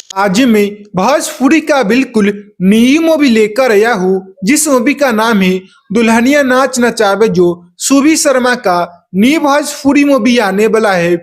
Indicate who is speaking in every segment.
Speaker 1: आज मैं भोजपुरी का बिल्कुल नई मूवी लेकर आया हूँ जिस मूवी का नाम है दुल्हनिया नाच नचावे जो सुबी शर्मा का नई भोजपुरी मूवी आने वाला है।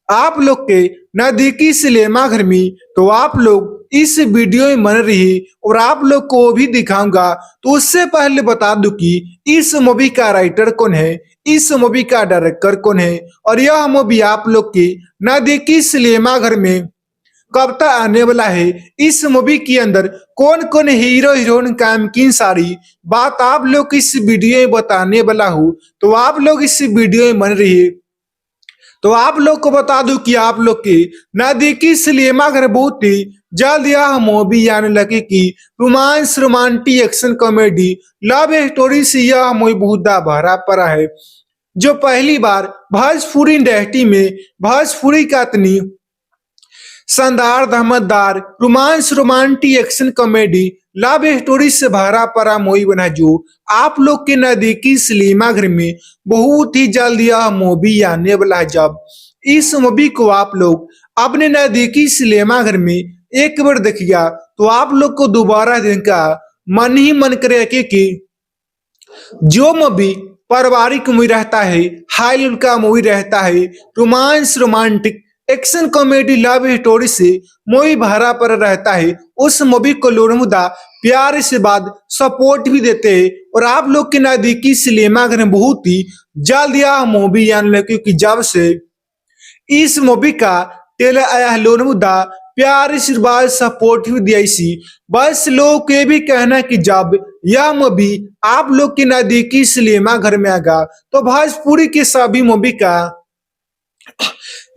Speaker 1: आप लोग के नजदीकी सिनेमा घर में तो आप लोग इस वीडियो में बन रही और आप लोग को भी दिखाऊंगा। तो उससे पहले बता दूं कि इस मूवी का राइटर कौन है, इस मूवी का डायरेक्टर कौन है और यह मूवी आप लोग के नजदीकी सिनेमा घर में कब तक आने वाला है। इस मूवी के अंदर कौन कौन हीरो हीरोइन काम की सारी बात आप लोग इस वीडियो में बताने वाला हूँ। तो आप लोग इस वीडियो में बन रही है। तो आप लोग को बता दूं कि आप लोग के नजदीकी सिनेमा घर बहुत ही जल्द यह मूवी आने लगे कि romance romantic action comedy love story से यह मूवी बहुत भरा पड़ा है। जो पहली बार भोजपुरी इंडस्ट्री में भोजपुरी का इतनी शानदार धमाकेदार romance romantic action comedy love story से भरा पड़ा मूवी बना जो आप लोग के नजदीकी सिनेमा घर में बहुत ही जल्द यह मूवी आने वाला है। जब इस मूवी को आप लोग अपने नजदीकी सिनेमा घर में एक बार देखिएगा तो आप लोग को दोबारा देखने का मन ही मन करेगा कि जो मूवी पारिवारिक मूवी रहता है, हाई लेवल का मूवी रहता है, romance romantic action comedy love story से मूवी भरा पर रहता है, उस मूवी को लोग मुद्दा प्यार से बाद सपोर्ट भी देते हैं। और आप लोग के नजदीकी सिनेमा घर में बहुत ही जल्द यह मूवी आने लगी क्योंकि जब से इस मूवी का ट्रेलर आया है लोग मुद्दा प्यार आशीर्वाद सपोर्ट भी दिया इसी बस लोग के भी कहना है कि जब यह मूवी आप लोग के नजदीकी सिनेमा घर में आएगा तो भोजपुरी के सभी मूवी का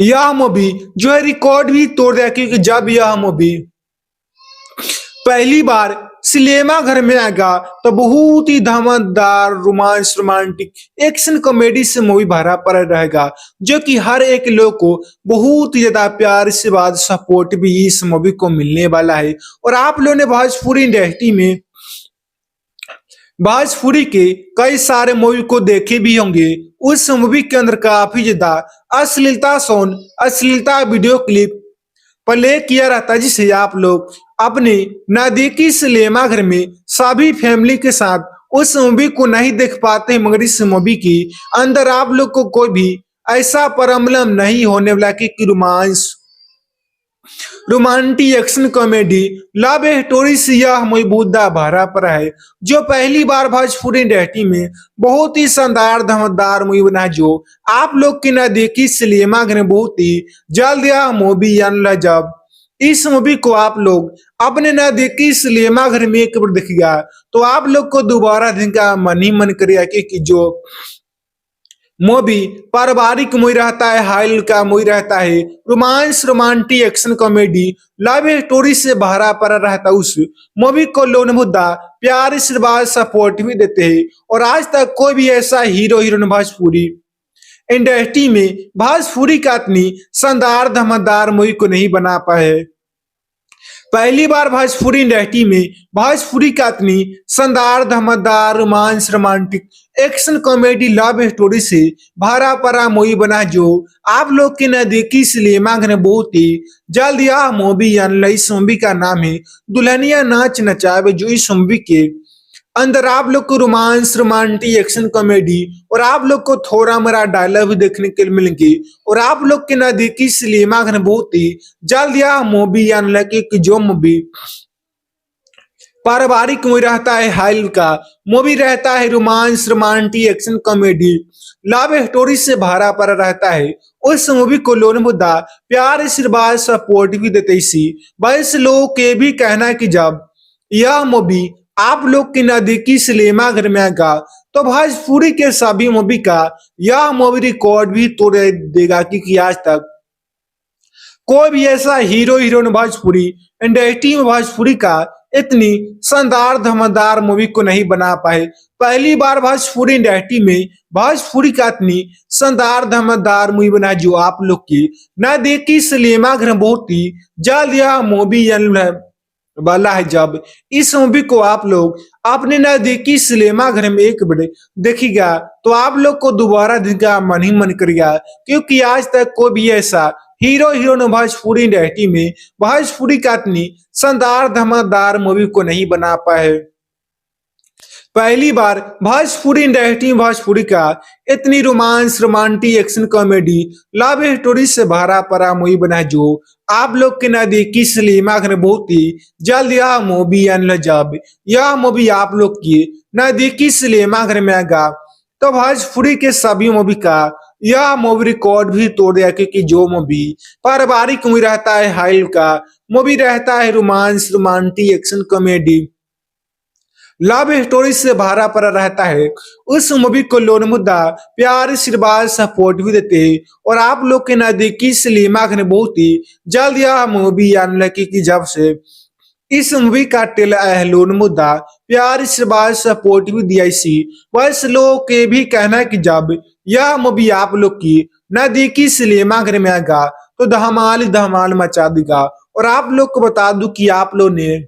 Speaker 1: यह मूवी जो है रिकॉर्ड भी तोड़ दिया क्योंकि जब यह मूवी पहली बार सिनेमा घर में आएगा तो बहुत ही धमाकेदार रोमांस रोमांटिक एक्शन कॉमेडी से मूवी भरा पड़ा रहेगा जो कि हर एक लोग को बहुत ही ज्यादा प्यार से बाद सपोर्ट भी इस मूवी को मिलने वाला है। और आप लोगों ने भोजपुरी इंडस्ट्री में भोजपुरी के कई सारे मूवी को देखे भी होंगे। उस मूवी के अंदर काफी ज्यादा अश्लीलता सॉन्ग अश्लीलता वीडियो क्लिप प्ले किया रहता है जिसे आप लोग अपने नजदीकी सिनेमा घर में सभी फैमिली के साथ उस मूवी को नहीं देख पाते मगर इस मूवी के अंदर आप लोग को कोई भी ऐसा प्रॉब्लम नहीं होने वाला कि romance romantic action comedy love story से यह मूवी बुद्धा भरा पड़ा है जो पहली बार भोजपुरी इंडस्ट्री में बहुत ही शानदार धमाकेदार मूवी बना जो आप लोग के नजदीकी सिनेमा घर में बहुत ही जल्द यह मूवी आने जब इस मूवी को आप लोग अपने नजदीकी सिनेमा घर में एक बार देखिएगा तो आप लोग को दोबारा देखने का मन ही मन करेगा कि जो मूवी पारिवारिक मूवी रहता है, हाई का मूवी रहता है, romance romantic action comedy love story से भरा पड़ा रहता है, उस मूवी को लोग मुद्दा प्यार आशीर्वाद सपोर्ट भी देते हैं। और आज तक कोई भी ऐसा हीरो हीरोइन भोजपुरी इंडस्ट्री में भोजपुरी का इतनी शानदार धमाकेदार मूवी को नहीं बना पाए। पहली बार भोजपुरी इंडस्ट्री में भोजपुरी का इतनी शानदार धमाकेदार romance romantic action comedy love story से भरा पड़ा मूवी बना जो आप लोग के नजदीकी सिनेमा घर में बहुत ही जल्द यह मूवी आने। इस मूवी का नाम है दुल्हनिया नाच नचावे जो इस मूवी के अंदर आप लोग को रोमांस रोमांटिक एक्शन कॉमेडी और आप लोग को थोड़ा मोरा डायलॉग भी देखने के लिए मिलेंगे। और आप लोग के नजदीकी सिनेमा घर में बहुत ही जल्द यह मूवी आने लगे कि जो मूवी पारिवारिक मूवी रहता है, हाई का मूवी रहता है, romance romantic action comedy love story से भरा पड़ा रहता है, उस मूवी को लोग मुद्दा प्यार आशीर्वाद सपोर्ट भी देते इसी बस लोगों के भी कहना है कि जब यह मूवी आप लोग के नजदीकी सिनेमा घर में आएगा तो भोजपुरी के सभी मूवी का यह मूवी रिकॉर्ड भी तोड़ देगा क्योंकि आज तक कोई भी ऐसा हीरो हीरोइन भोजपुरी इंडस्ट्री में भोजपुरी का इतनी शानदार धमाकेदार मूवी को नहीं बना पाए। पहली बार भोजपुरी इंडस्ट्री में भोजपुरी का इतनी शानदार धमाकेदार मूवी बना जो आप लोग की नजदीकी सिनेमा घर में बहुत ही जल्द यह मूवी वाला है। जब इस मूवी को आप लोग अपने नजदीकी सिनेमा घर में एक बार देखिएगा तो आप लोग को दोबारा देखने का मन ही मन करेगा क्योंकि आज तक कोई भी ऐसा हीरो हीरोइन भोजपुरी इंडस्ट्री में भोजपुरी का इतनी शानदार धमाकेदार मूवी को नहीं बना पाए। पहली बार भोजपुरी इंडस्ट्री में भोजपुरी का इतनी romance romantic action comedy love story से भरा पड़ा मूवी बना है, जो आप लोग के नजदीकी सिनेमा घर में बहुत ही जल्द यह मूवी आने जब यह मूवी आप लोग की नजदीकी सिनेमा घर में आएगा तो भोजपुरी के सभी मूवी का यह मूवी रिकॉर्ड भी तोड़ दिया, क्योंकि जो मूवी पारिवारिक मूवी रहता है, हाइल का मूवी रहता है, romance romantic action comedy love story से भरा पड़ा रहता है, उस मूवी को लोन मुद्दा प्यार आशीर्वाद सपोर्ट भी देते हैं। और आप लोग के नजदीकी सिनेमा घर में बहुत ही जल्द यह मूवी आने लगी कि जब से इस मूवी का ट्रेलर आया है, लोन मुद्दा प्यार आशीर्वाद सपोर्ट भी दिया इसी वैसे लोगों के भी कहना है कि जब यह मूवी आप लोग की नजदीकी सिनेमा घर में आएगा तो धमाल धमाल मचा देगा। और आप लोग को बता दूं कि आप लोग ने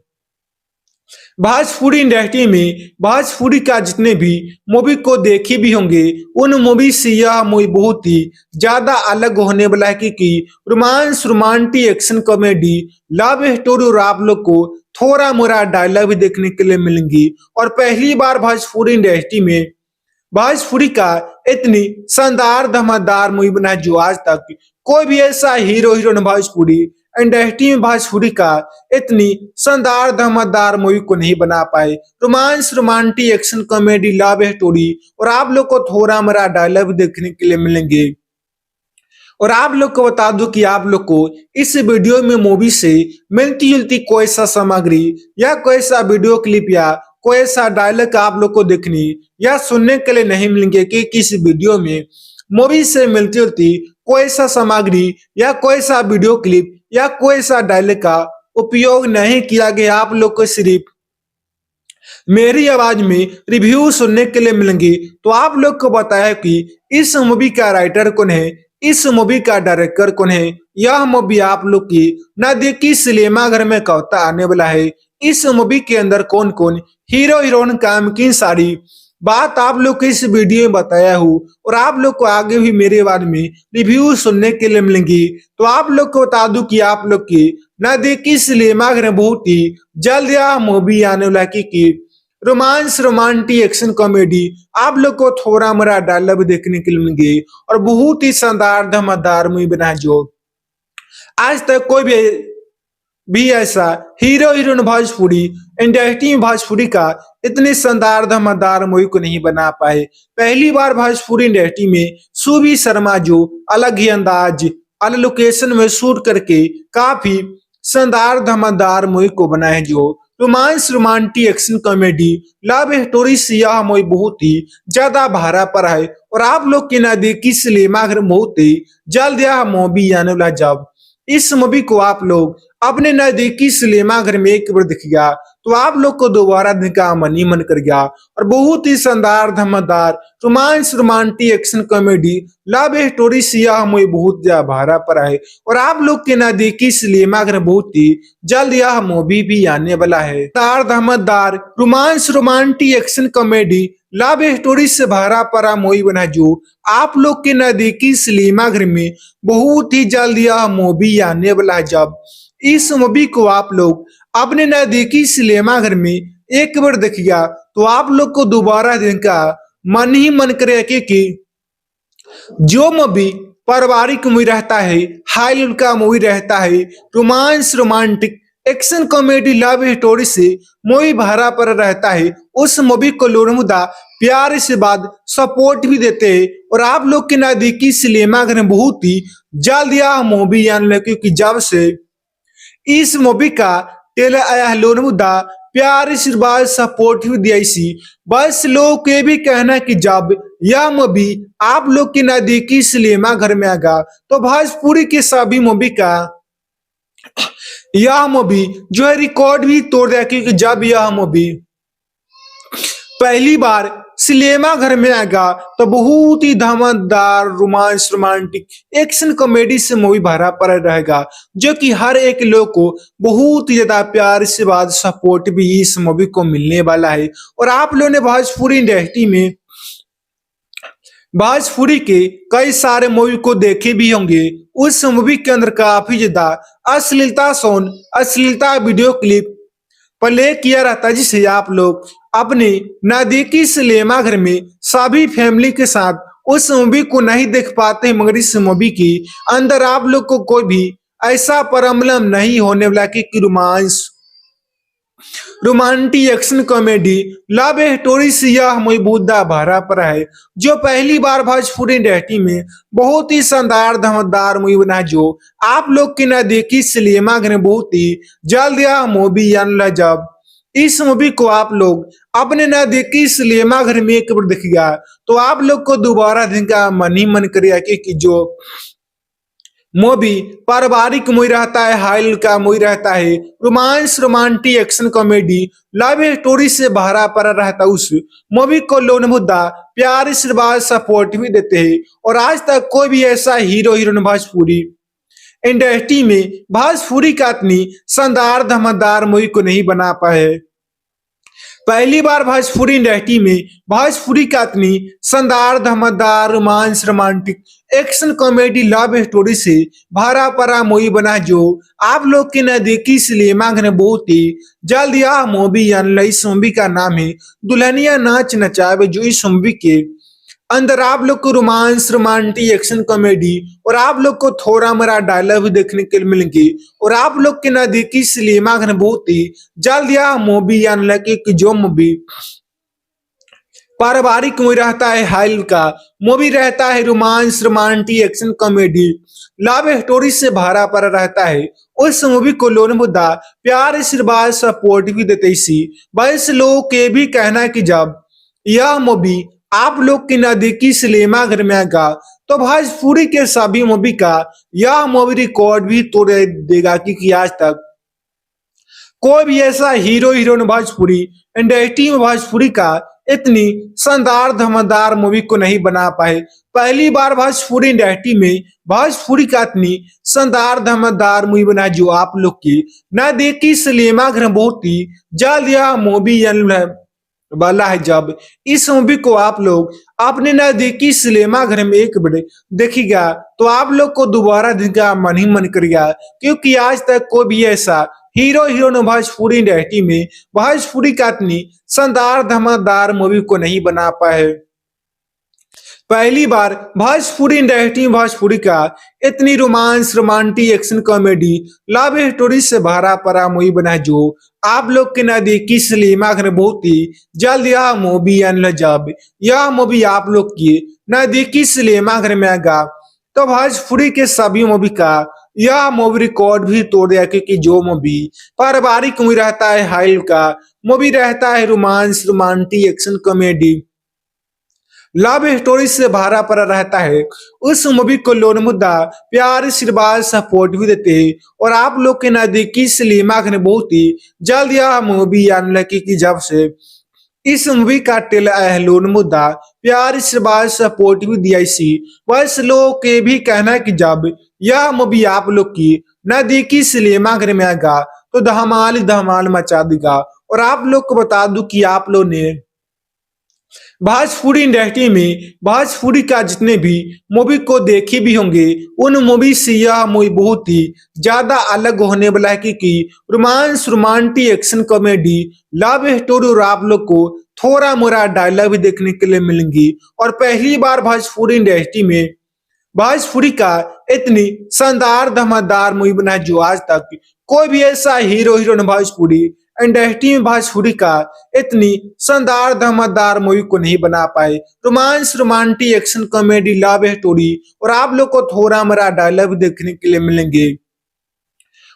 Speaker 1: भोजपुरी इंडस्ट्री में भोजपुरी का जितने भी मूवी को देखे भी होंगे, उन मूवी से यह मूवी बहुत ही ज्यादा अलग होने वाला है, क्योंकि romance romantic action comedy love story और आप लोग को थोड़ा मोड़ा डायलॉग भी देखने के लिए मिलेंगी। और पहली बार भोजपुरी इंडस्ट्री में भोजपुरी का इतनी शानदार धमाकेदार मूवी बना है, जो आज तक कोई भी ऐसा हीरो हीरोइन भोजपुरी इंडस्ट्री में भोजपुरी का इतनी शानदार धमाकेदार मूवी को नहीं बना पाए। Romance romantic action comedy love story और आप लोग को थोड़ा मोड़ा डायलॉग देखने के लिए मिलेंगे। और आप लोग को बता दूं कि आप लोग को इस वीडियो में मूवी से मिलती जुलती कोई सा सामग्री या कोई सा वीडियो क्लिप या कोई सा डायलॉग आप लोग को देखने या सुनने के लिए नहीं मिलेंगे, कि किस वीडियो में मूवी से मिलती जुलती कोई सा सामग्री या कोई सा वीडियो क्लिप या कोई सा डायलॉग का उपयोग नहीं किया गया। आप लोग को सिर्फ मेरी आवाज में रिव्यू सुनने के लिए मिलेंगे। तो आप लोग को बताया कि इस मूवी का राइटर कौन है, इस मूवी का डायरेक्टर कौन है, यह मूवी आप लोग की नजदीकी सिनेमा घर में कब आने वाला है, इस मूवी के अंदर कौन कौन हीरो हीरोइन काम की सारी बात आप लोग को इस वीडियो में बताया हूँ। और आप लोग को आगे भी मेरे बारे में रिव्यू सुनने के लिए मिलेंगी। तो आप लोग को बता दूं कि आप लोग की नजदीकी सिनेमा घर में बहुत ही जल्द यह मूवी आने वाला है, कि रोमांस रोमांटिक एक्शन कॉमेडी आप लोग को थोड़ा मोड़ा डायलॉग देखने के लिए मिलेंगे। और बहुत ही शानदार धमाकेदार मूवी बना है, जो आज तक कोई भी ऐसा हीरो हीरोइन भोजपुरी इंडस्ट्री में भोजपुरी का इतने शानदार धमाकेदार मूवी को नहीं बना पाए। पहली बार भोजपुरी इंडस्ट्री में सुबी शर्मा जो अलग ही अंदाज अलग लोकेशन में शूट करके काफी शानदार धमाकेदार मूवी को बनाए, जो romance romantic action comedy love story से यह मूवी बहुत ही ज्यादा भारा पड़ा है। और आप लोग के नजदीकी सिनेमा घर बहुत ही जल्द यह मूवी आने वाला है। जब इस मूवी को आप लोग अपने नजदीकी सिनेमा घर में एक बार दिखेगा तो आप लोग को दोबारा देखने का मन ही मन कर गया। और बहुत ही शानदार धमाकेदार romance romantic action comedy love story से यह मूवी बहुत ज्यादा भारा पड़ा है। और आप लोग के नजदीकी सिनेमा घर में बहुत ही जल्द यह मूवी भी आने वाला है। धमाकेदार romance romantic action comedy love story से भरा पड़ा मूवी बना, जो आप लोग के नजदीकी सिनेमा घर में बहुत ही जल्द यह मूवी आने वाला है। जब इस मूवी को आप लोग अपने नजदीकी सिनेमा घर में एक बार देखिएगा तो आप लोग को दोबारा देखने का मन ही मन करेगा, कि जो मूवी पारिवारिक मूवी रहता है, हाई लेवल का मूवी रहता है, romance romantic action comedy love story से मूवी भरा पर रहता है, उस मूवी को लोग मुद्दा प्यार से बाद सपोर्ट भी देते हैं। और आप लोग के नजदीकी सिनेमा घर में बहुत ही जल्द यह मूवी आने लगे, क्योंकि जब से इस मूवी का ट्रेलर आया है, लोग मुद्दा प्यार आशीर्वाद सपोर्ट भी दिया इसी बस लोगों के भी कहना है कि जब यह मूवी आप लोग के नजदीकी सिनेमा घर में आएगा तो भोजपुरी के सभी मूवी का यह मूवी जो है रिकॉर्ड भी तोड़ दिया, क्योंकि जब यह मूवी पहली बार सिनेमा घर में आएगा तो बहुत ही धमाकेदार रोमांस रोमांटिक एक्शन कॉमेडी से मूवी भरा पड़ा रहेगा, जो कि हर एक लोग को बहुत ही ज्यादा प्यार से बाद सपोर्ट भी इस मूवी को मिलने वाला है। और आप लोगों ने भोजपुरी इंडस्ट्री में भोजपुरी के कई सारे मूवी को देखे भी होंगे। उस मूवी के अंदर काफी ज्यादा अश्लीलता सॉन्ग, अश्लीलता वीडियो क्लिप प्ले किया रहता है, जिसे आप लोग अपने नजदीकी सिनेमा घर में सभी फैमिली के साथ उस मूवी को नहीं देख पाते हैं। मगर इस मूवी के अंदर आप लोग को कोई भी ऐसा प्रॉब्लम नहीं होने वाला कि romance, romantic action comedy, love story से यह मूवी बुद्धा भरा पड़ा है, जो पहली बार भोजपुरी इंडस्ट्री में बहुत ही शानदार धमाकेदार मूवी बना है, जो आप लोग के नजदीकी सिनेमा घर में बहुत ही जल्द यह मूवी आने वाला है। जब इस मूवी को आप लोग अपने नजदीकी सिनेमा घर में एक बार देखिएगा तो आप लोग को दोबारा देखने का मन ही मन करेगा कि जो मूवी पारिवारिक मूवी रहता है, हाइल का मूवी रहता है, romance, romantic action comedy, love story से भरा पड़ा रहता है, उस मूवी को लोग मुद्दा प्यार, आशीर्वाद, सपोर्ट भी देते हैं। और आज तक कोई भी ऐसा हीरो हीरोइन भोजपुरी इंडस्ट्री में भोजपुरी का इतनी शानदार धमाकेदार मूवी को नहीं बना पाए। पहली बार भोजपुरी इंडस्ट्री में भोजपुरी का इतनी शानदार धमाकेदार romance, romantic action comedy, love story से भरा पड़ा मूवी बना, जो आप लोग के नजदीकी सिनेमा घर में बहुत ही जल्द यह मूवी आने वाली। इस मूवी का नाम है दुल्हनिया नाच नचावे, जो इस मूवी के अंदर आप लोग को रोमांस, रोमांटिक एक्शन कॉमेडी और आप लोग को थोड़ा मोरा डायलॉग भी देखने के लिए मिलेंगे। और आप लोग के नजदीकी सिनेमा घर में बहुत ही जल्द यह मूवी आने लगे कि जो मूवी पारिवारिक मूवी रहता है, हाइल का मूवी रहता है, romance, romantic action comedy, love story से भरा पड़ा रहता है। उस मूवी को लोग मुद्दा प्यार, आशीर्वाद, सपोर्ट भी देते इसी वैसे लोगों के भी कहना है कि जब यह मूवी आप लोग के नजदीकी सिनेमा घर में आएगा तो भोजपुरी के सभी मूवी का यह मूवी रिकॉर्ड भी तोड़ देगा, क्योंकि आज तक कोई भी ऐसा हीरो हीरोइन भोजपुरी इंडस्ट्री में भोजपुरी का इतनी शानदार धमाकेदार मूवी को नहीं बना पाए। पहली बार भोजपुरी इंडस्ट्री में भोजपुरी का इतनी शानदार धमाकेदार मूवी बना, जो आप लोग की नजदीकी सिनेमा घर में बहुत ही जल्द यह मूवी वाला है। जब इस मूवी को आप लोग अपने नजदीकी सिनेमा घर में एक बार देखिएगा तो आप लोग को दोबारा देखने का मन ही मन करेगा, क्योंकि आज तक कोई भी ऐसा हीरो हीरोइन भोजपुरी इंडस्ट्री में भोजपुरी का इतनी शानदार धमाकेदार मूवी को नहीं बना पाए। पहली बार भोजपुरी इंडस्ट्री में भोजपुरी का इतनी romance, romantic action comedy, love story से भरा पड़ा मूवी बना, जो आप लोग के नजदीकी सिनेमा घर में बहुत ही जल्द यह मूवी आने लगा। जब यह मूवी आप लोग की नजदीकी सिनेमा घर में आएगा तो भोजपुरी के सभी मूवी का यह मूवी रिकॉर्ड भी तोड़ दिया, क्योंकि जो मूवी पारिवारिक मूवी रहता है, हाइल का मूवी रहता है, romance, romantic action comedy, love story से भरा पड़ा रहता है, उस मूवी को लोग मुद्दा प्यार, आशीर्वाद, सपोर्ट भी देते हैं। और आप लोग के नजदीकी सिनेमा घर में बहुत ही जल्द यह मूवी आने लगी कि जब से इस मूवी का ट्रेलर लोन मुद्दा प्यार, आशीर्वाद, सपोर्ट भी दिया इसी वैसे लोगों के भी कहना है कि जब यह मूवी आप लोग की नजदीकी सिनेमा घर में आएगा तो धमाल धमाल मचा देगा। और आप लोग को बता दूं कि आप लोग ने भोजपुरी इंडस्ट्री में भोजपुरी का जितने भी मूवी को देखे भी होंगे, उन मूवी से यह मूवी बहुत ही ज्यादा अलग होने वाला है, क्योंकि romance, romantic action comedy, love story और आप लोग को थोड़ा मोरा डायलॉग भी देखने के लिए मिलेंगी। और पहली बार भोजपुरी इंडस्ट्री में भोजपुरी का इतनी शानदार धमाकेदार मूवी बना, जो आज तक कोई भी ऐसा हीरो हीरोइन भोजपुरी इंडस्ट्री में भोजपुरी का इतनी शानदार धमाकेदार मूवी को नहीं बना पाए। Romance, romantic action comedy, love story और आप लोग को थोड़ा मोरा डायलॉग देखने के लिए मिलेंगे।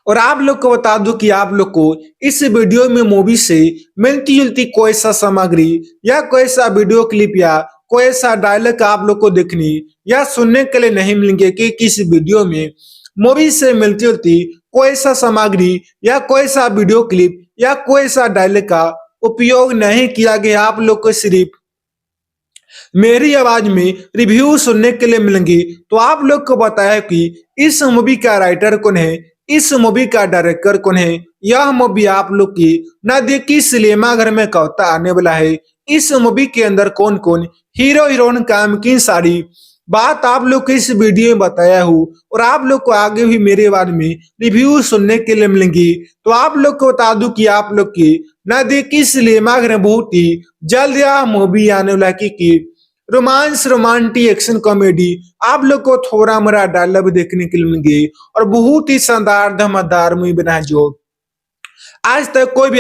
Speaker 1: और आप लोग को बता दूं कि आप लोग को इस वीडियो में मूवी से मिलती जुलती कोई सा सामग्री या कोई सा वीडियो क्लिप या कोई सा डायलॉग आप लोग को देखने या सुनने के लिए नहीं मिलेंगे, कि किस वीडियो में मूवी से मिलती जुलती कोई सा सामग्री या कोई सा वीडियो क्लिप या कोई सा डायलॉग का उपयोग नहीं किया गया। आप लोग को सिर्फ मेरी आवाज में रिव्यू सुनने के लिए मिलेंगे। तो आप लोग को बताया कि इस मूवी का राइटर कौन है, इस मूवी का डायरेक्टर कौन है, यह मूवी आप लोग की नजदीकी सिनेमा घर में कब आने वाला है, इस मूवी के अंदर कौन कौन हीरो हीरोइन काम की सारी बात आप लोग को इस वीडियो में बताया हूँ। और आप लोग को आगे भी मेरे बारे में रिव्यू सुनने के लिए मिलेंगी। तो आप लोग को बता दूं कि आप लोग की नजदीकी सिनेमा घर में बहुत ही जल्द यह मूवी आने वाला है कि रोमांस रोमांटिक एक्शन कॉमेडी आप लोग को थोड़ा मोड़ा डायलॉग देखने के लिए मिलेंगे और बहुत ही शानदार धमाकेदार मूवी बना है जो आज तक कोई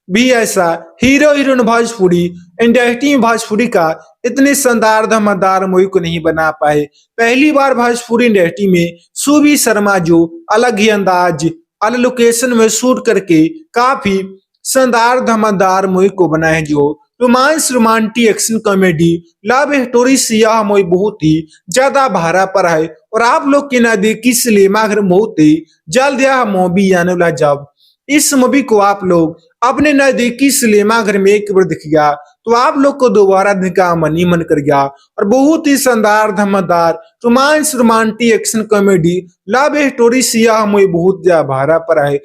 Speaker 1: भी ऐसा हीरो हीरोइन भोजपुरी इंडस्ट्री में भोजपुरी का इतने शानदार धमाकेदार मूवी को नहीं बना पाए। पहली बार भोजपुरी इंडस्ट्री में सुबी शर्मा जो अलग ही अंदाज अलग लोकेशन में शूट करके काफी शानदार धमाकेदार मूवी को बनाए हैं जो romance romantic action comedy love story से यह मूवी बहुत ही ज्यादा भाड़ा पर है और आप लोग के नजदीकी सिनेमा घर बहुत ही जल्द यह मूवी आने वाला है। जब इस मूवी को आप लोग अपने नजदीकी सिनेमा घर में एक बार दिखेगा तो आप लोग को दोबारा देखने का मन ही मन कर गया और बहुत ही शानदार धमाकेदार romance romantic action comedy love story से यह मूवी बहुत ज्यादा भाड़ा पर है।